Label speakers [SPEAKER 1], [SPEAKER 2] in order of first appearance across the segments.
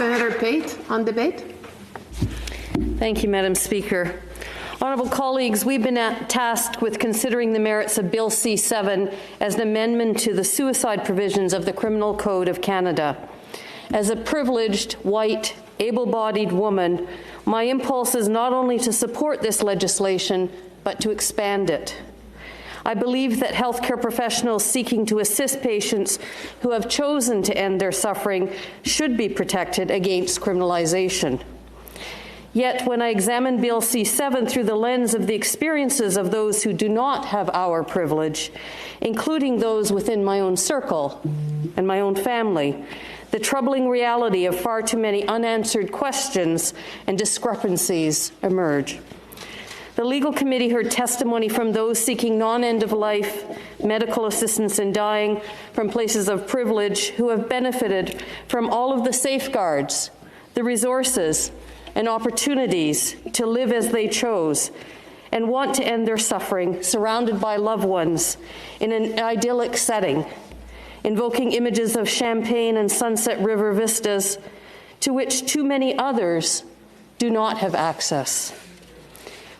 [SPEAKER 1] Senator Pate on debate.
[SPEAKER 2] Thank you, Madam Speaker. Honourable colleagues, we've been tasked with considering the merits of Bill C-7 as an amendment to the suicide provisions of the Criminal Code of Canada. As a privileged, white, able-bodied woman, my impulse is not only to support this legislation, but to expand it. I believe that healthcare professionals seeking to assist patients who have chosen to end their suffering should be protected against criminalization. Yet, when I examine Bill C-7 through the lens of the experiences of those who do not have our privilege, including those within my own circle and my own family, the troubling reality of far too many unanswered questions and discrepancies emerge. The Legal Committee heard testimony from those seeking non-end-of-life medical assistance in dying from places of privilege who have benefited from all of the safeguards, the resources, and opportunities to live as they chose and want to end their suffering surrounded by loved ones in an idyllic setting, invoking images of champagne and sunset river vistas to which too many others do not have access.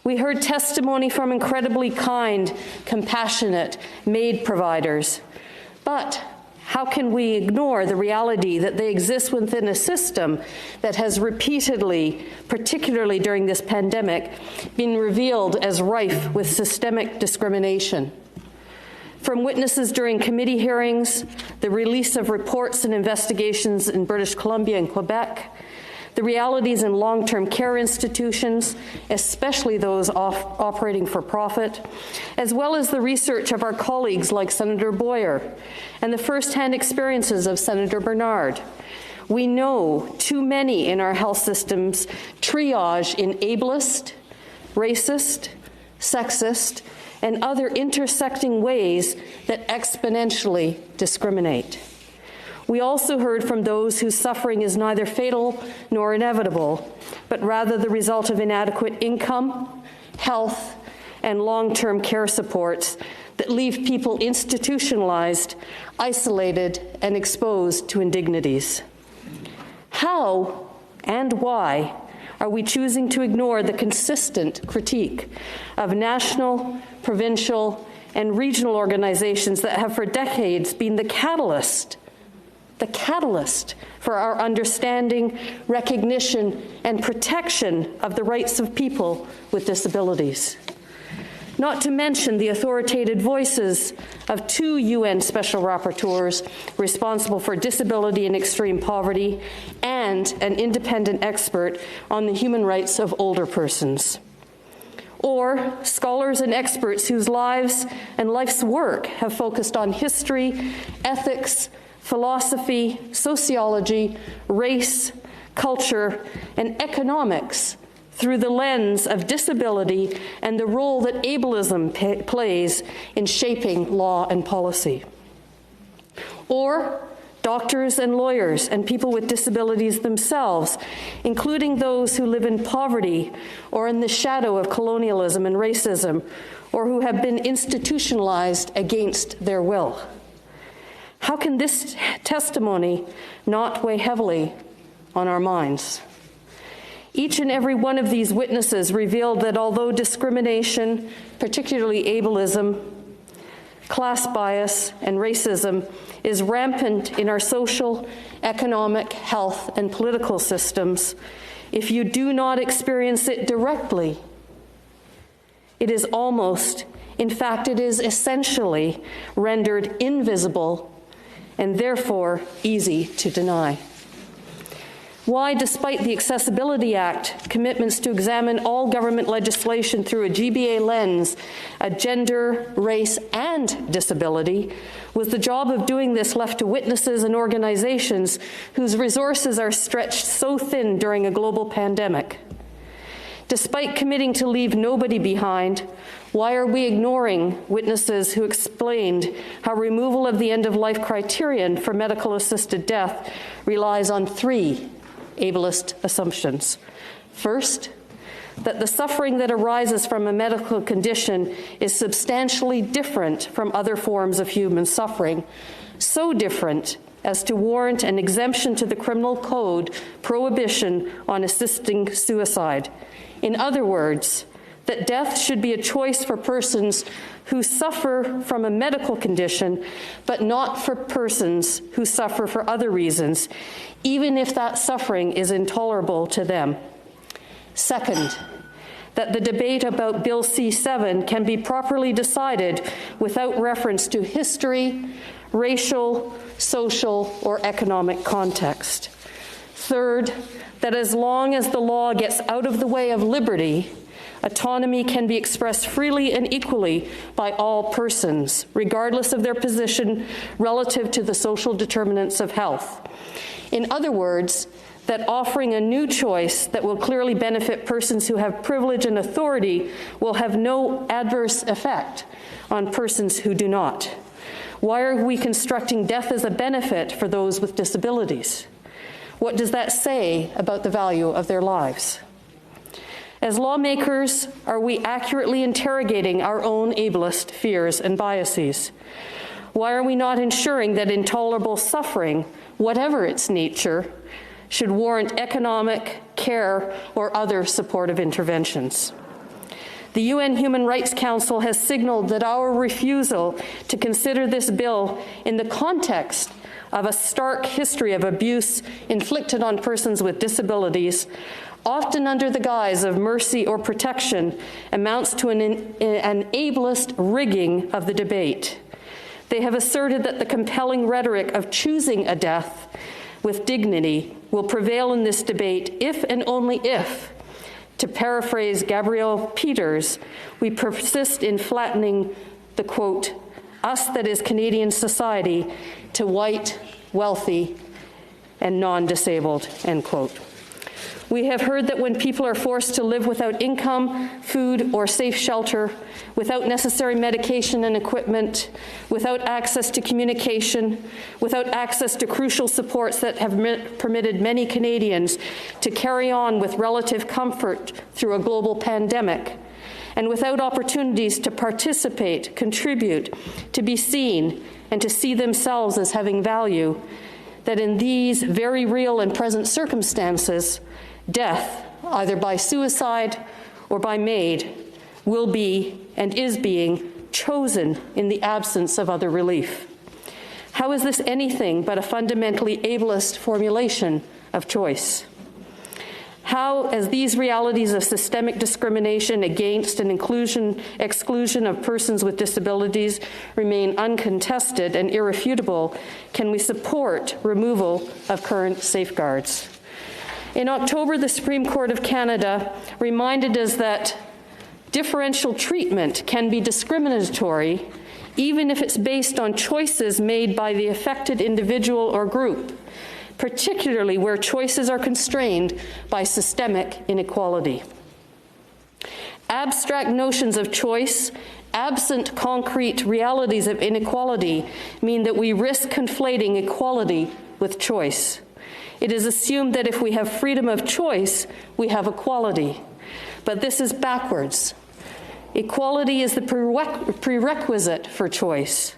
[SPEAKER 2] We heard testimony from incredibly kind, compassionate MAID providers, but how can we ignore the reality that they exist within a system that has repeatedly, particularly during this pandemic, been revealed as rife with systemic discrimination? From witnesses during committee hearings, the release of reports and investigations in British Columbia and Quebec, the realities in long-term care institutions, especially those operating for profit, as well as the research of our colleagues like Senator Boyer and the first-hand experiences of Senator Bernard. We know too many in our health systems triage in ableist, racist, sexist, and other intersecting ways that exponentially discriminate. We also heard from those whose suffering is neither fatal nor inevitable, but rather the result of inadequate income, health, and long-term care supports that leave people institutionalized, isolated, and exposed to indignities. How and why are we choosing to ignore the consistent critique of national, provincial, and regional organizations that have for decades been the catalyst for our understanding, recognition, and protection of the rights of people with disabilities? Not to mention the authoritative voices of 2 UN Special Rapporteurs responsible for disability and extreme poverty, and an independent expert on the human rights of older persons. Or scholars and experts whose lives and life's work have focused on history, ethics, philosophy, sociology, race, culture, and economics through the lens of disability and the role that ableism plays in shaping law and policy. Or doctors and lawyers and people with disabilities themselves, including those who live in poverty or in the shadow of colonialism and racism, or who have been institutionalized against their will. How can this testimony not weigh heavily on our minds? Each and every one of these witnesses revealed that although discrimination, particularly ableism, class bias, and racism is rampant in our social, economic, health, and political systems, if you do not experience it directly, it is almost, in fact, it is essentially rendered invisible and therefore easy to deny. Why, despite the Accessibility Act commitments to examine all government legislation through a GBA lens, a gender, race, and disability, was the job of doing this left to witnesses and organizations whose resources are stretched so thin during a global pandemic? Despite committing to leave nobody behind, why are we ignoring witnesses who explained how removal of the end-of-life criterion for medical-assisted death relies on 3 ableist assumptions? First, that the suffering that arises from a medical condition is substantially different from other forms of human suffering, so different as to warrant an exemption to the Criminal Code prohibition on assisting suicide. In other words, that death should be a choice for persons who suffer from a medical condition, but not for persons who suffer for other reasons, even if that suffering is intolerable to them. Second, that the debate about Bill C-7 can be properly decided without reference to history, racial, social, or economic context. Third, that as long as the law gets out of the way of liberty, autonomy can be expressed freely and equally by all persons, regardless of their position relative to the social determinants of health. In other words, that offering a new choice that will clearly benefit persons who have privilege and authority will have no adverse effect on persons who do not. Why are we constructing death as a benefit for those with disabilities? What does that say about the value of their lives? As lawmakers, are we accurately interrogating our own ableist fears and biases? Why are we not ensuring that intolerable suffering, whatever its nature, should warrant economic, care, or other supportive interventions? The UN Human Rights Council has signaled that our refusal to consider this bill in the context of a stark history of abuse inflicted on persons with disabilities, often under the guise of mercy or protection, amounts to an ableist rigging of the debate. They have asserted that the compelling rhetoric of choosing a death with dignity will prevail in this debate if and only if, to paraphrase Gabrielle Peters, we persist in flattening the, quote, us that is Canadian society to white, wealthy, and non-disabled, end quote. We have heard that when people are forced to live without income, food, or safe shelter, without necessary medication and equipment, without access to communication, without access to crucial supports that have permitted many Canadians to carry on with relative comfort through a global pandemic, and without opportunities to participate, contribute, to be seen, and to see themselves as having value, that in these very real and present circumstances, death, either by suicide or by MAID, will be and is being chosen in the absence of other relief. How is this anything but a fundamentally ableist formulation of choice? How, as these realities of systemic discrimination against and exclusion of persons with disabilities remain uncontested and irrefutable, can we support removal of current safeguards? In October, the Supreme Court of Canada reminded us that differential treatment can be discriminatory even if it's based on choices made by the affected individual or group, particularly where choices are constrained by systemic inequality. Abstract notions of choice, absent concrete realities of inequality, mean that we risk conflating equality with choice. It is assumed that if we have freedom of choice, we have equality. But this is backwards. Equality is the prerequisite for choice,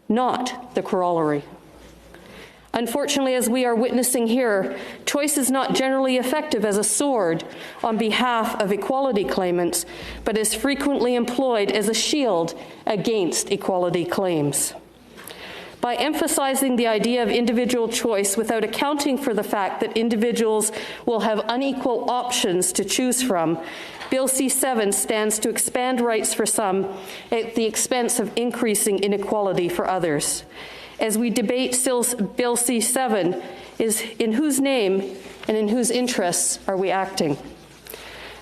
[SPEAKER 2] not the corollary. Unfortunately, as we are witnessing here, choice is not generally effective as a sword on behalf of equality claimants, but is frequently employed as a shield against equality claims. By emphasizing the idea of individual choice without accounting for the fact that individuals will have unequal options to choose from, Bill C-7 stands to expand rights for some at the expense of increasing inequality for others. As we debate Bill C-7, is in whose name and in whose interests are we acting?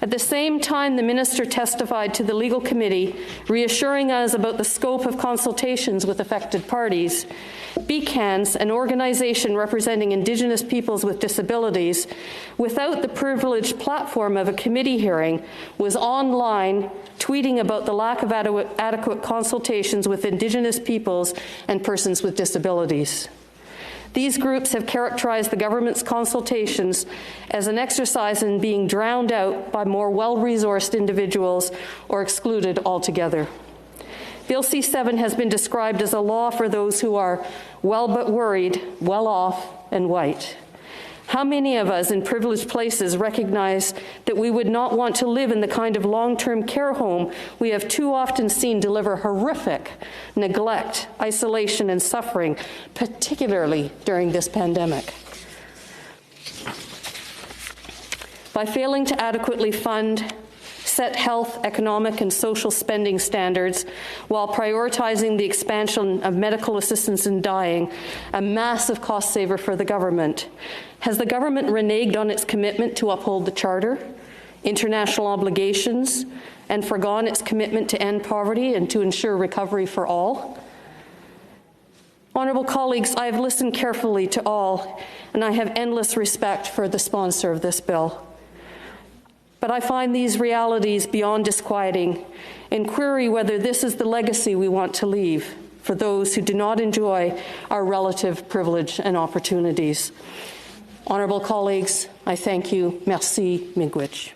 [SPEAKER 2] At the same time, the minister testified to the legal committee, reassuring us about the scope of consultations with affected parties. BCANS, an organization representing Indigenous peoples with disabilities, without the privileged platform of a committee hearing, was online tweeting about the lack of adequate consultations with Indigenous peoples and persons with disabilities. These groups have characterized the government's consultations as an exercise in being drowned out by more well-resourced individuals or excluded altogether. Bill C-7 has been described as a law for those who are well but worried, well off, and white. How many of us in privileged places recognize that we would not want to live in the kind of long-term care home we have too often seen deliver horrific neglect, isolation, and suffering, particularly during this pandemic? By failing to adequately fund, set health, economic, and social spending standards while prioritizing the expansion of medical assistance in dying, a massive cost saver for the government. Has the government reneged on its commitment to uphold the Charter, international obligations, and forgone its commitment to end poverty and to ensure recovery for all? Honourable colleagues, I have listened carefully to all, and I have endless respect for the sponsor of this bill. But I find these realities beyond disquieting and query whether this is the legacy we want to leave for those who do not enjoy our relative privilege and opportunities. Honourable colleagues, I thank you. Merci, miigwech.